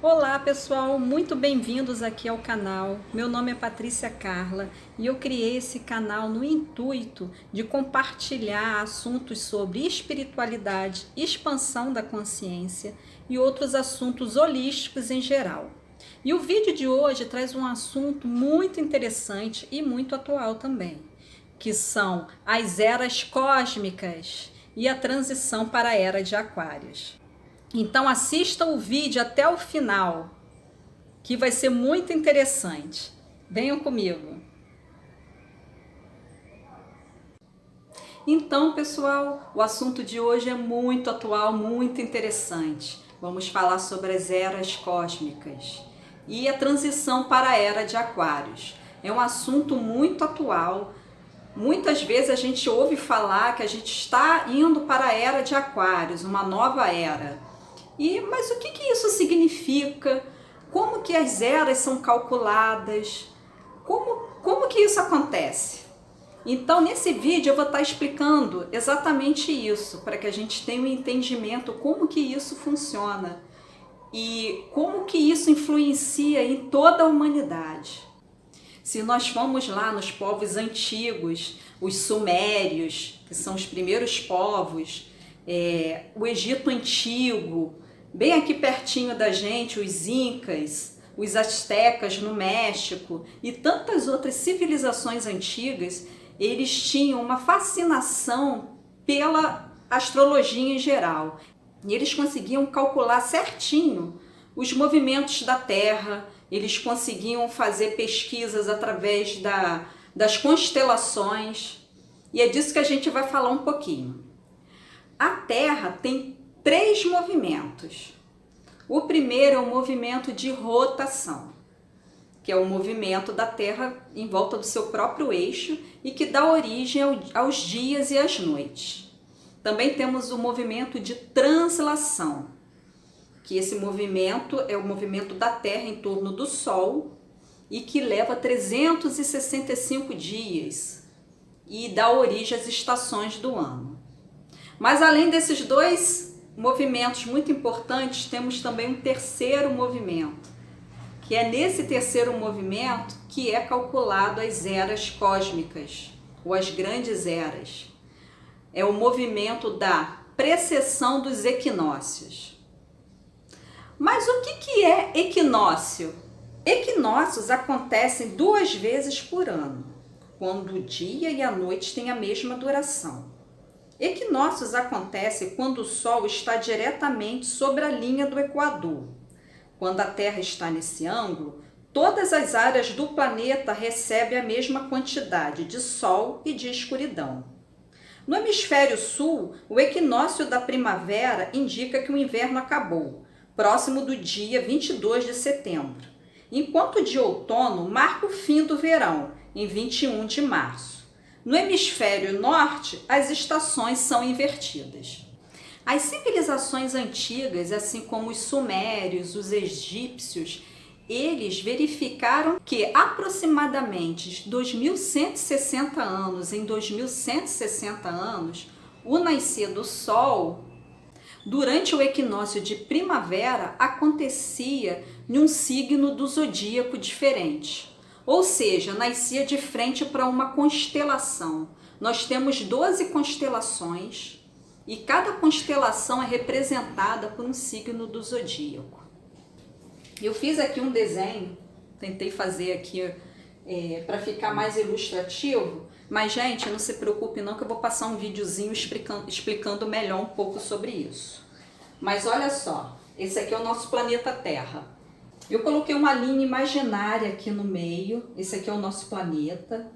Olá pessoal, muito bem-vindos aqui ao canal. Meu nome é Patrícia Carla e eu criei esse canal no intuito de compartilhar assuntos sobre espiritualidade, expansão da consciência e outros assuntos holísticos em geral. E o vídeo de hoje traz um assunto muito interessante e muito atual também, que são as eras cósmicas e a transição para a era de Aquários. Então assista o vídeo até o final, que vai ser muito interessante. Venham comigo. Então, pessoal, o assunto de hoje é muito atual, muito interessante. Vamos falar sobre as eras cósmicas e a transição para a era de Aquários. É um assunto muito atual. Muitas vezes a gente ouve falar que a gente está indo para a era de Aquários, uma nova era. Mas o que isso significa? Como que as eras são calculadas? Como que isso acontece? Então, nesse vídeo eu vou estar explicando exatamente isso, para que a gente tenha um entendimento como que isso funciona e como que isso influencia em toda a humanidade. Se nós formos lá nos povos antigos, os sumérios, que são os primeiros povos, o Egito Antigo, bem aqui pertinho da gente, os Incas, os Aztecas no México e tantas outras civilizações antigas, eles tinham uma fascinação pela astrologia em geral. E eles conseguiam calcular certinho os movimentos da Terra, eles conseguiam fazer pesquisas através das constelações, e é disso que a gente vai falar um pouquinho. A Terra tem 3 movimentos. O primeiro é o movimento de rotação, que é o movimento da Terra em volta do seu próprio eixo e que dá origem aos dias e às noites. Também temos o movimento de translação, que esse movimento é o movimento da Terra em torno do Sol e que leva 365 dias e dá origem às estações do ano. Mas além desses 2 movimentos muito importantes, temos também um terceiro movimento, que é nesse terceiro movimento que é calculado as eras cósmicas, ou as grandes eras. É o movimento da precessão dos equinócios. Mas o que é equinócio? Equinócios acontecem 2 vezes por ano, quando o dia e a noite têm a mesma duração. Equinócios acontecem quando o Sol está diretamente sobre a linha do Equador. Quando a Terra está nesse ângulo, todas as áreas do planeta recebem a mesma quantidade de Sol e de escuridão. No hemisfério sul, o equinócio da primavera indica que o inverno acabou, próximo do dia 22 de setembro, enquanto o de outono marca o fim do verão, em 21 de março. No hemisfério norte, as estações são invertidas. As civilizações antigas, assim como os sumérios, os egípcios, eles verificaram que aproximadamente 2160 anos em 2160 anos, o nascer do Sol, durante o equinócio de primavera, acontecia em um signo do zodíaco diferente. Ou seja, nascia de frente para uma constelação. Nós temos 12 constelações e cada constelação é representada por um signo do zodíaco. Eu fiz aqui um desenho, tentei fazer aqui para ficar mais ilustrativo, mas gente, não se preocupe não que eu vou passar um videozinho explicando melhor um pouco sobre isso. Mas olha só, esse aqui é o nosso planeta Terra. Eu coloquei uma linha imaginária aqui no meio, esse aqui é o nosso planeta.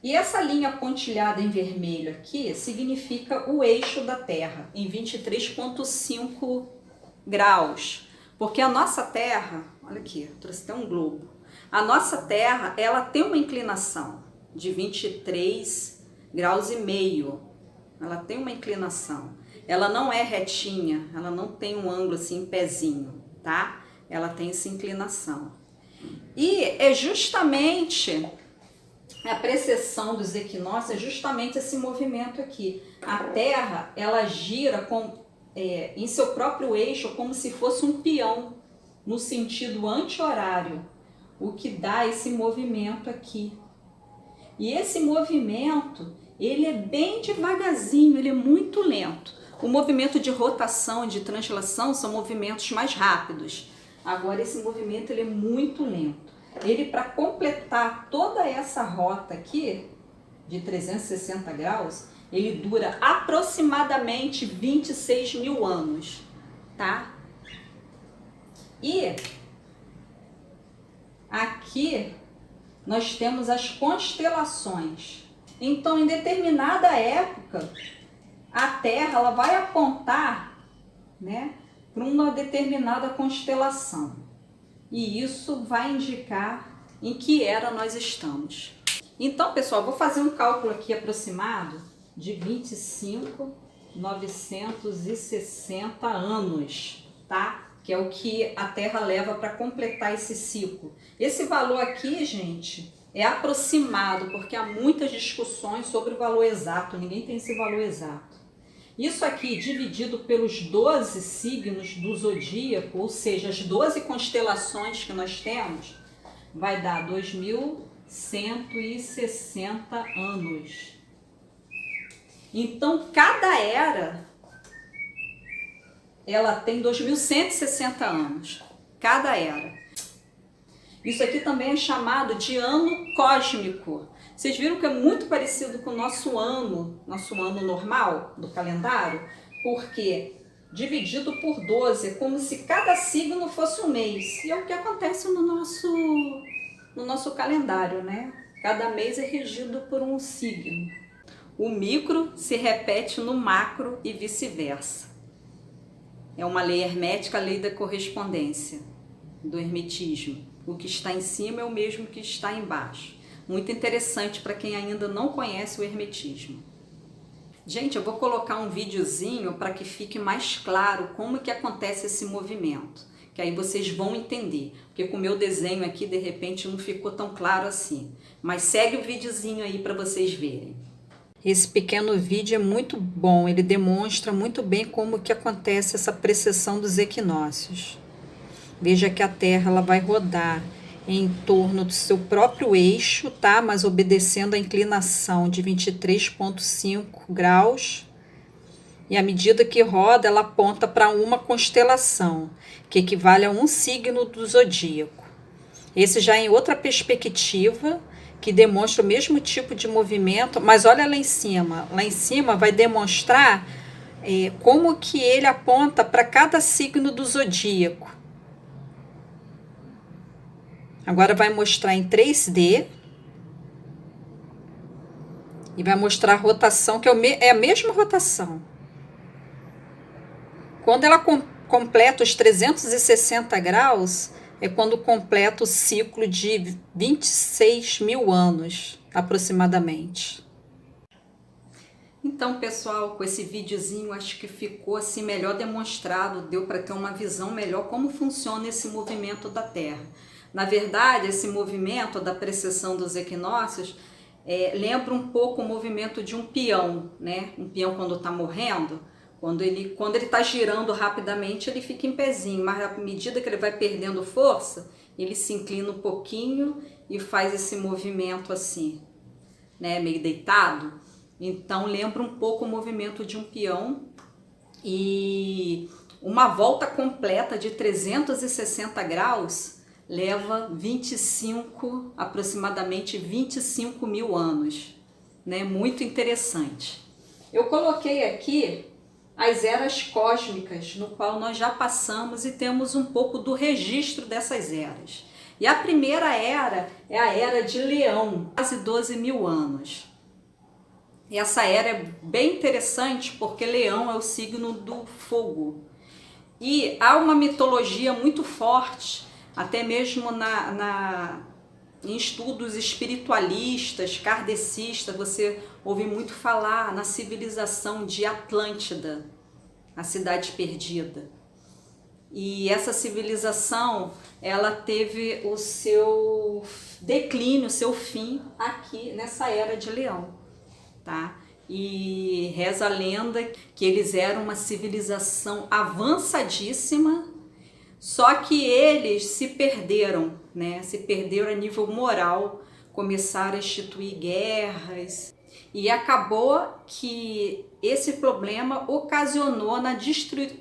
E essa linha pontilhada em vermelho aqui significa o eixo da Terra, em 23,5 graus. Porque a nossa Terra, olha aqui, trouxe até um globo. A nossa Terra, ela tem uma inclinação de 23 graus e meio. Ela tem uma inclinação. Ela não é retinha, ela não tem um ângulo assim, pezinho, tá? Ela tem essa inclinação. E é justamente a precessão dos equinócios, é justamente esse movimento aqui. A Terra, ela gira em seu próprio eixo como se fosse um peão. no sentido anti-horário, o que dá esse movimento aqui. E esse movimento, ele é bem devagarzinho, ele é muito lento. O movimento de rotação e de translação são movimentos mais rápidos. Agora esse movimento ele é muito lento. Ele, para completar toda essa rota aqui, de 360 graus, ele dura aproximadamente 26 mil anos, tá? E aqui nós temos as constelações. Então, em determinada época, a Terra ela vai apontar, né, para uma determinada constelação. E isso vai indicar em que era nós estamos. Então, pessoal, vou fazer um cálculo aqui aproximado de 25.960 anos, tá? Que é o que a Terra leva para completar esse ciclo. Esse valor aqui, gente, é aproximado, porque há muitas discussões sobre o valor exato, ninguém tem esse valor exato. Isso aqui dividido pelos 12 signos do zodíaco, ou seja, as 12 constelações que nós temos, vai dar 2160 anos. Então, cada era, ela tem 2160 anos, cada era. Isso aqui também é chamado de ano cósmico. Vocês viram que é muito parecido com o nosso ano normal do calendário? Porque dividido por 12 é como se cada signo fosse um mês. E é o que acontece no nosso calendário, né? Cada mês é regido por um signo. O micro se repete no macro e vice-versa. É uma lei hermética, a lei da correspondência, do hermetismo. O que está em cima é o mesmo que está embaixo. Muito interessante para quem ainda não conhece o hermetismo. Gente, eu vou colocar um videozinho para que fique mais claro como que acontece esse movimento, que aí vocês vão entender, porque com o meu desenho aqui de repente não ficou tão claro assim. Mas segue o videozinho aí para vocês verem. Esse pequeno vídeo é muito bom, ele demonstra muito bem como que acontece essa precessão dos equinócios. Veja que a Terra ela vai rodar em torno do seu próprio eixo, tá? Mas obedecendo a inclinação de 23,5 graus. E à medida que roda, ela aponta para uma constelação, que equivale a um signo do zodíaco. Esse já em outra perspectiva, que demonstra o mesmo tipo de movimento, mas olha lá em cima. Lá em cima vai demonstrar como que ele aponta para cada signo do zodíaco. Agora vai mostrar em 3D. E vai mostrar a rotação, que é a mesma rotação. Quando ela completa os 360 graus, é quando completa o ciclo de 26 mil anos, aproximadamente. Então, pessoal, com esse videozinho, acho que ficou assim melhor demonstrado, deu para ter uma visão melhor como funciona esse movimento da Terra. Na verdade, esse movimento da precessão dos equinócios lembra um pouco o movimento de um peão, né? Um peão quando está morrendo, quando ele está girando rapidamente, ele fica em pezinho, mas à medida que ele vai perdendo força, ele se inclina um pouquinho e faz esse movimento assim, né? Meio deitado. Então lembra um pouco o movimento de um peão, e uma volta completa de 360 graus leva aproximadamente 25 mil anos, né? Muito interessante. Eu coloquei aqui as eras cósmicas, no qual nós já passamos e temos um pouco do registro dessas eras. E a primeira era é a era de Leão, quase 12 mil anos. E essa era é bem interessante porque Leão é o signo do fogo. E há uma mitologia muito forte, até mesmo em estudos espiritualistas, kardecistas, você ouve muito falar na civilização de Atlântida, a cidade perdida. E essa civilização, ela teve o seu declínio, o seu fim aqui nessa era de Leão, tá? E reza a lenda que eles eram uma civilização avançadíssima, Só que eles se perderam, né? Se perderam a nível moral, começaram a instituir guerras e acabou que esse problema ocasionou na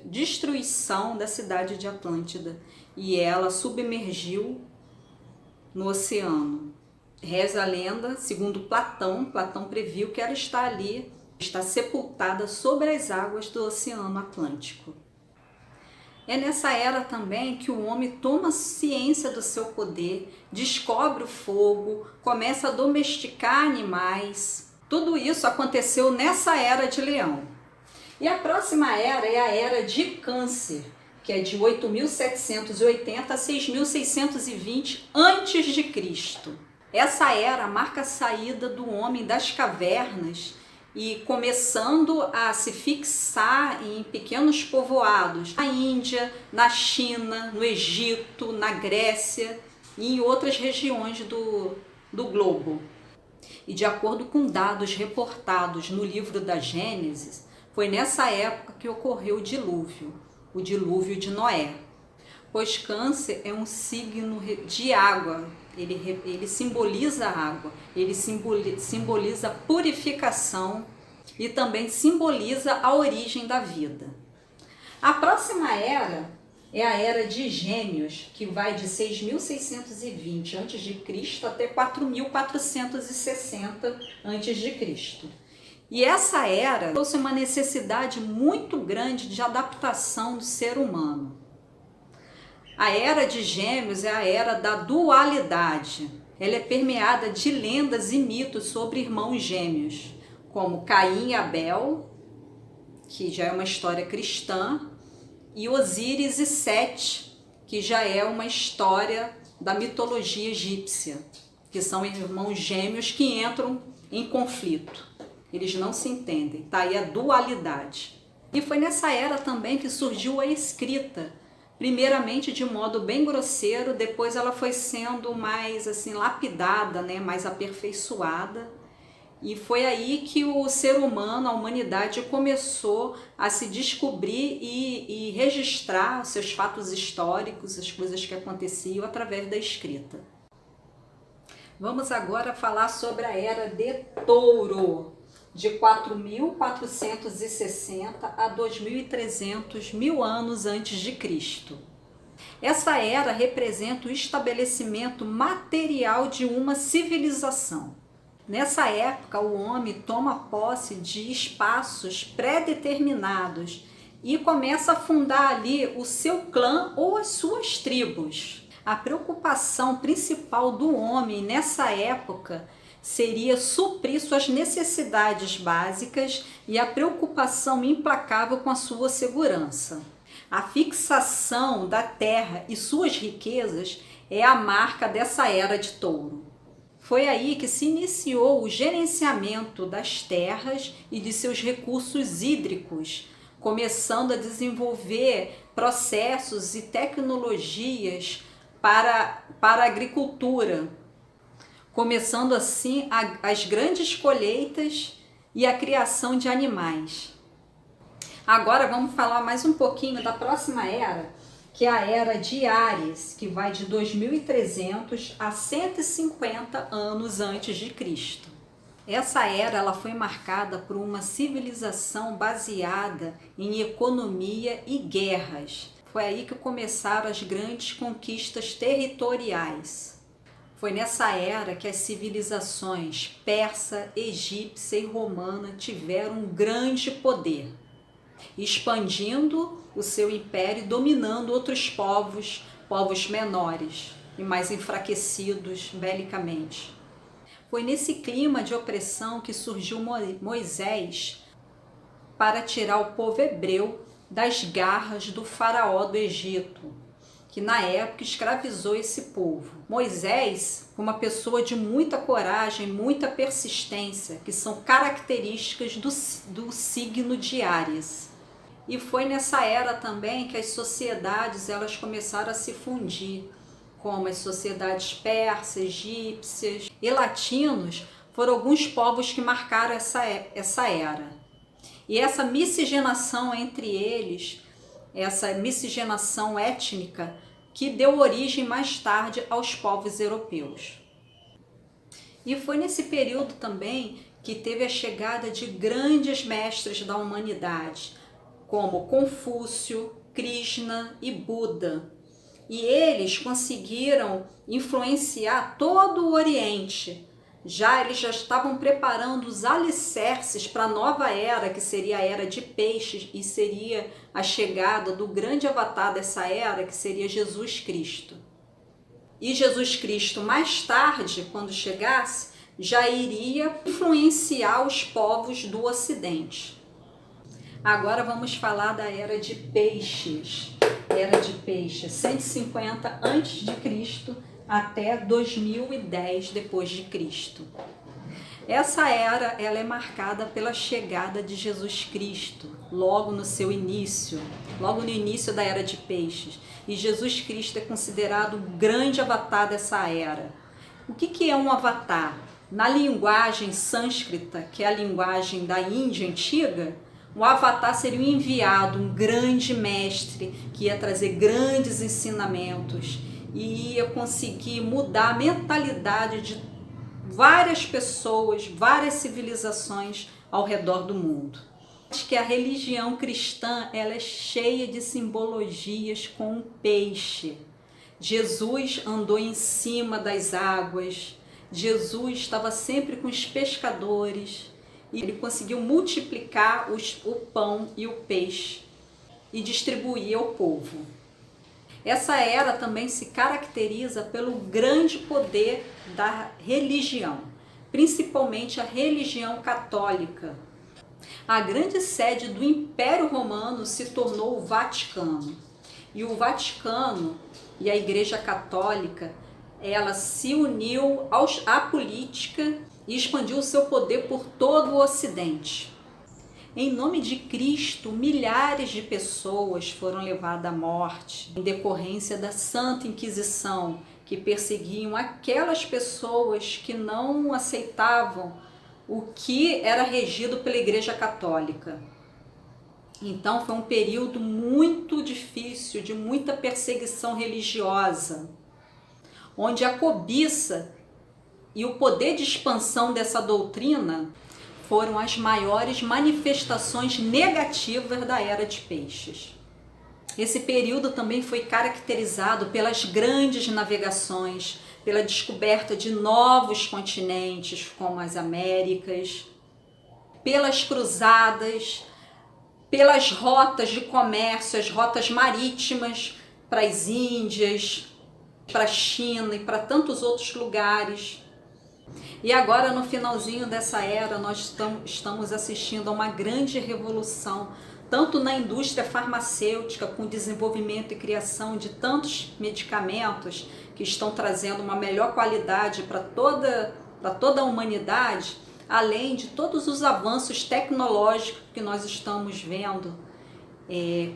destruição da cidade de Atlântida e ela submergiu no oceano. Reza a lenda, segundo Platão previu que ela está ali, está sepultada sobre as águas do Oceano Atlântico. É nessa era também que o homem toma ciência do seu poder, descobre o fogo, começa a domesticar animais. Tudo isso aconteceu nessa era de Leão. E a próxima era é a era de Câncer, que é de 8.780 a 6.620 a.C. Essa era marca a saída do homem das cavernas e começando a se fixar em pequenos povoados na Índia, na China, no Egito, na Grécia e em outras regiões do globo. E de acordo com dados reportados no livro da Gênesis, foi nessa época que ocorreu o dilúvio de Noé. Pois Câncer é um signo de água, ele simboliza a água, ele simboliza a purificação e também simboliza a origem da vida. A próxima era é a era de Gêmeos, que vai de 6.620 a.C. até 4.460 a.C. E essa era trouxe uma necessidade muito grande de adaptação do ser humano. A era de Gêmeos é a era da dualidade. Ela é permeada de lendas e mitos sobre irmãos gêmeos, como Caim e Abel, que já é uma história cristã, e Osíris e Sete, que já é uma história da mitologia egípcia, que são irmãos gêmeos que entram em conflito. Eles não se entendem, tá aí a dualidade. E foi nessa era também que surgiu a escrita, primeiramente de modo bem grosseiro, depois ela foi sendo mais assim lapidada, né, mais aperfeiçoada. E foi aí que o ser humano, a humanidade, começou a se descobrir e registrar os seus fatos históricos, as coisas que aconteciam através da escrita. Vamos agora falar sobre a Era de Touro, de 4.460 a 2.300 mil anos antes de Cristo. Essa era representa o estabelecimento material de uma civilização. Nessa época, o homem toma posse de espaços pré-determinados e começa a fundar ali o seu clã ou as suas tribos. A preocupação principal do homem nessa época seria suprir suas necessidades básicas e a preocupação implacável com a sua segurança. A fixação da terra e suas riquezas é a marca dessa era de Touro. Foi aí que se iniciou o gerenciamento das terras e de seus recursos hídricos, começando a desenvolver processos e tecnologias para a agricultura, começando assim as grandes colheitas e a criação de animais. Agora vamos falar mais um pouquinho da próxima era, que é a Era de Áries, que vai de 2.300 a 150 anos antes de Cristo. Essa era ela foi marcada por uma civilização baseada em economia e guerras. Foi aí que começaram as grandes conquistas territoriais. Foi nessa era que as civilizações persa, egípcia e romana tiveram um grande poder, expandindo o seu império e dominando outros povos menores e mais enfraquecidos belicamente. Foi nesse clima de opressão que surgiu Moisés para tirar o povo hebreu das garras do faraó do Egito, que na época escravizou esse povo. Moisés foi uma pessoa de muita coragem, muita persistência, que são características do signo de Áries. E foi nessa era também que as sociedades elas começaram a se fundir, como as sociedades persas, egípcias e latinos foram alguns povos que marcaram essa era. E essa miscigenação entre eles essa miscigenação étnica que deu origem mais tarde aos povos europeus. E foi nesse período também que teve a chegada de grandes mestres da humanidade, como Confúcio, Krishna e Buda. E eles conseguiram influenciar todo o Oriente. Eles já estavam preparando os alicerces para a nova era, que seria a era de peixes, e seria a chegada do grande avatar dessa era, que seria Jesus Cristo. E Jesus Cristo, mais tarde, quando chegasse, já iria influenciar os povos do Ocidente. Agora vamos falar da Era de Peixes. Era de Peixes, 150 a.C. até 2010 depois de Cristo. Essa era, ela é marcada pela chegada de Jesus Cristo, logo no seu início, logo no início da Era de Peixes. E Jesus Cristo é considerado o grande avatar dessa era. O que é um avatar? Na linguagem sânscrita, que é a linguagem da Índia antiga, o avatar seria um enviado, um grande mestre que ia trazer grandes ensinamentos e ia conseguir mudar a mentalidade de várias pessoas, várias civilizações ao redor do mundo. Acho que a religião cristã, ela é cheia de simbologias com o peixe. Jesus andou em cima das águas, Jesus estava sempre com os pescadores e ele conseguiu multiplicar o pão e o peixe e distribuir ao povo. Essa era também se caracteriza pelo grande poder da religião, principalmente a religião católica. A grande sede do Império Romano se tornou o Vaticano. E o Vaticano e a Igreja Católica, ela se uniu à política e expandiu o seu poder por todo o Ocidente. Em nome de Cristo, milhares de pessoas foram levadas à morte em decorrência da Santa Inquisição, que perseguiam aquelas pessoas que não aceitavam o que era regido pela Igreja Católica. Então foi um período muito difícil, de muita perseguição religiosa, onde a cobiça e o poder de expansão dessa doutrina foram as maiores manifestações negativas da Era de Peixes. Esse período também foi caracterizado pelas grandes navegações, pela descoberta de novos continentes, como as Américas, pelas cruzadas, pelas rotas de comércio, as rotas marítimas para as Índias, para a China e para tantos outros lugares. E agora, no finalzinho dessa era, nós estamos assistindo a uma grande revolução, tanto na indústria farmacêutica, com o desenvolvimento e criação de tantos medicamentos que estão trazendo uma melhor qualidade para toda a humanidade, além de todos os avanços tecnológicos que nós estamos vendo,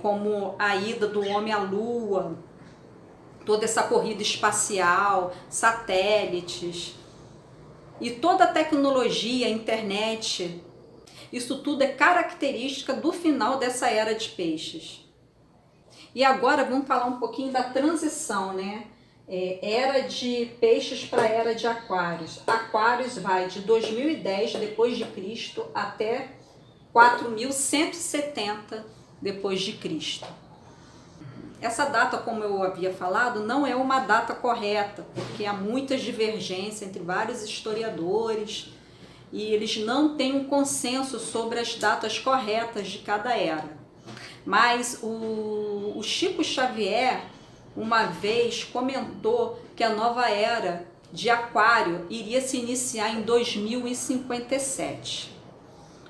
como a ida do homem à Lua, toda essa corrida espacial, satélites, e toda a tecnologia, a internet, isso tudo é característica do final dessa Era de Peixes. E agora vamos falar um pouquinho da transição, né? Era de Peixes para a Era de Aquários. Aquários vai de 2010 depois de Cristo até 4170 depois de Cristo. Essa data, como eu havia falado, não é uma data correta, porque há muitas divergências entre vários historiadores e eles não têm um consenso sobre as datas corretas de cada era. Mas o Chico Xavier, uma vez, comentou que a nova era de Aquário iria se iniciar em 2057.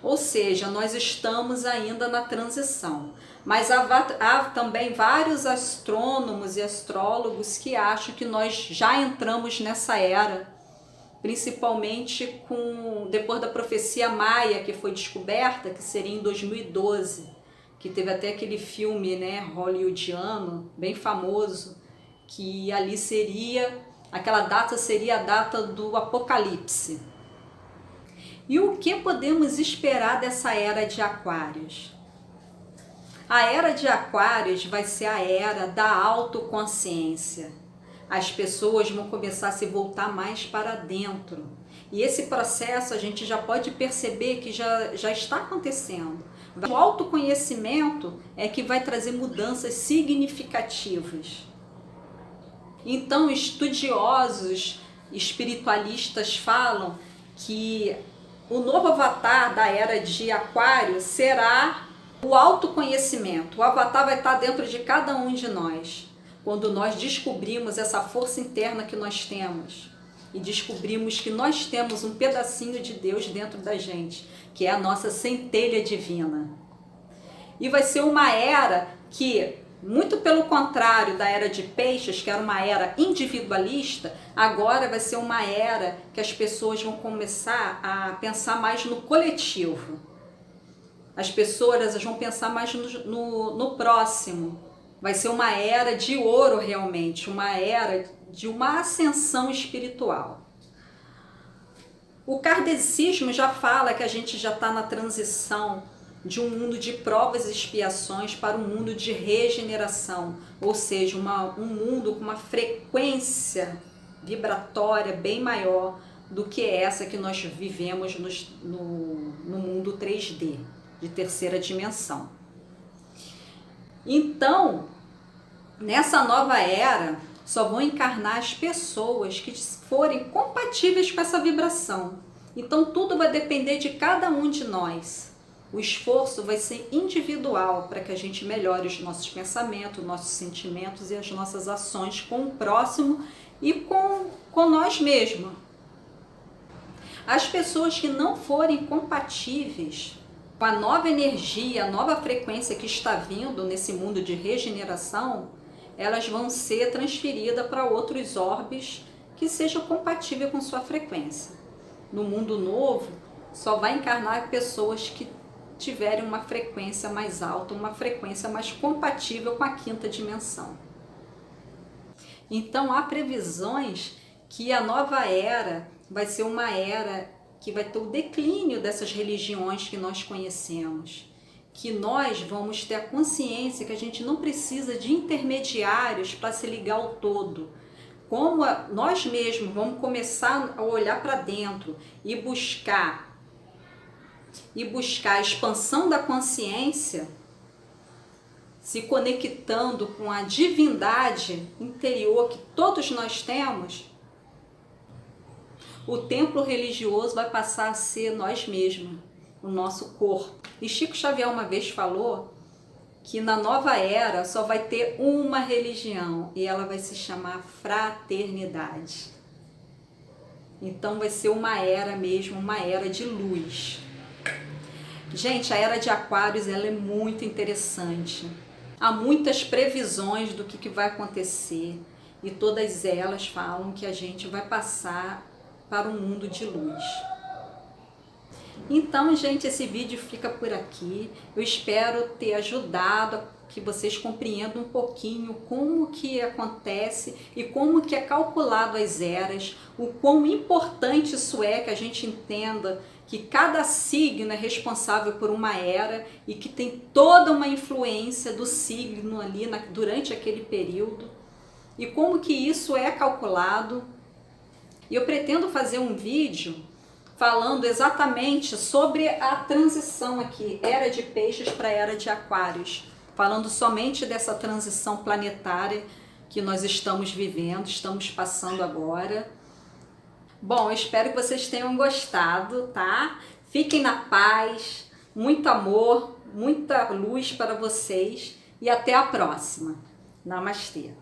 Ou seja, nós estamos ainda na transição. Mas há também vários astrônomos e astrólogos que acham que nós já entramos nessa era, principalmente depois da profecia maia que foi descoberta, que seria em 2012, que teve até aquele filme, né, hollywoodiano, bem famoso, que ali aquela data seria a data do Apocalipse. E o que podemos esperar dessa Era de Aquários? A era de Aquários vai ser a era da autoconsciência. As pessoas vão começar a se voltar mais para dentro. E esse processo a gente já pode perceber que já está acontecendo. O autoconhecimento é que vai trazer mudanças significativas. Então, estudiosos espiritualistas falam que o novo avatar da era de Aquário será o autoconhecimento. O avatar vai estar dentro de cada um de nós. Quando nós descobrimos essa força interna que nós temos e descobrimos que nós temos um pedacinho de Deus dentro da gente, que é a nossa centelha divina. E vai ser uma era que, muito pelo contrário da era de Peixes, que era uma era individualista, agora vai ser uma era que as pessoas vão começar a pensar mais no coletivo. As pessoas vão pensar mais no próximo. Vai ser uma era de ouro realmente, uma era de uma ascensão espiritual. O kardecismo já fala que a gente já está na transição de um mundo de provas e expiações para um mundo de regeneração, ou seja, um mundo com uma frequência vibratória bem maior do que essa que nós vivemos no mundo 3D, de terceira dimensão. Então, nessa nova era, só vão encarnar as pessoas que forem compatíveis com essa vibração. Então, tudo vai depender de cada um de nós. O esforço vai ser individual para que a gente melhore os nossos pensamentos, nossos sentimentos e as nossas ações com o próximo e com nós mesmos. As pessoas que não forem compatíveis com a nova energia, a nova frequência que está vindo nesse mundo de regeneração, elas vão ser transferidas para outros orbes que sejam compatíveis com sua frequência. No mundo novo, só vai encarnar pessoas que tiverem uma frequência mais alta, uma frequência mais compatível com a quinta dimensão. Então, há previsões que a nova era vai ser uma era que vai ter o declínio dessas religiões que nós conhecemos, que nós vamos ter a consciência que a gente não precisa de intermediários para se ligar ao todo. Como nós mesmos vamos começar a olhar para dentro e buscar a expansão da consciência, se conectando com a divindade interior que todos nós temos, o templo religioso vai passar a ser nós mesmos, o nosso corpo. E Chico Xavier uma vez falou que na nova era só vai ter uma religião e ela vai se chamar fraternidade. Então vai ser uma era mesmo, uma era de luz. Gente, a era de Aquários ela é muito interessante. Há muitas previsões do que vai acontecer e todas elas falam que a gente vai passar para um mundo de luz. Então, gente, esse vídeo fica por aqui. Eu espero ter ajudado a que vocês compreendam um pouquinho como que acontece e como que é calculado as eras, o quão importante isso é que a gente entenda que cada signo é responsável por uma era e que tem toda uma influência do signo ali durante aquele período e como que isso é calculado. E eu pretendo fazer um vídeo falando exatamente sobre a transição aqui, era de Peixes para era de Aquários, falando somente dessa transição planetária que nós estamos vivendo, estamos passando agora. Bom, eu espero que vocês tenham gostado, tá? Fiquem na paz, muito amor, muita luz para vocês e até a próxima. Namastê!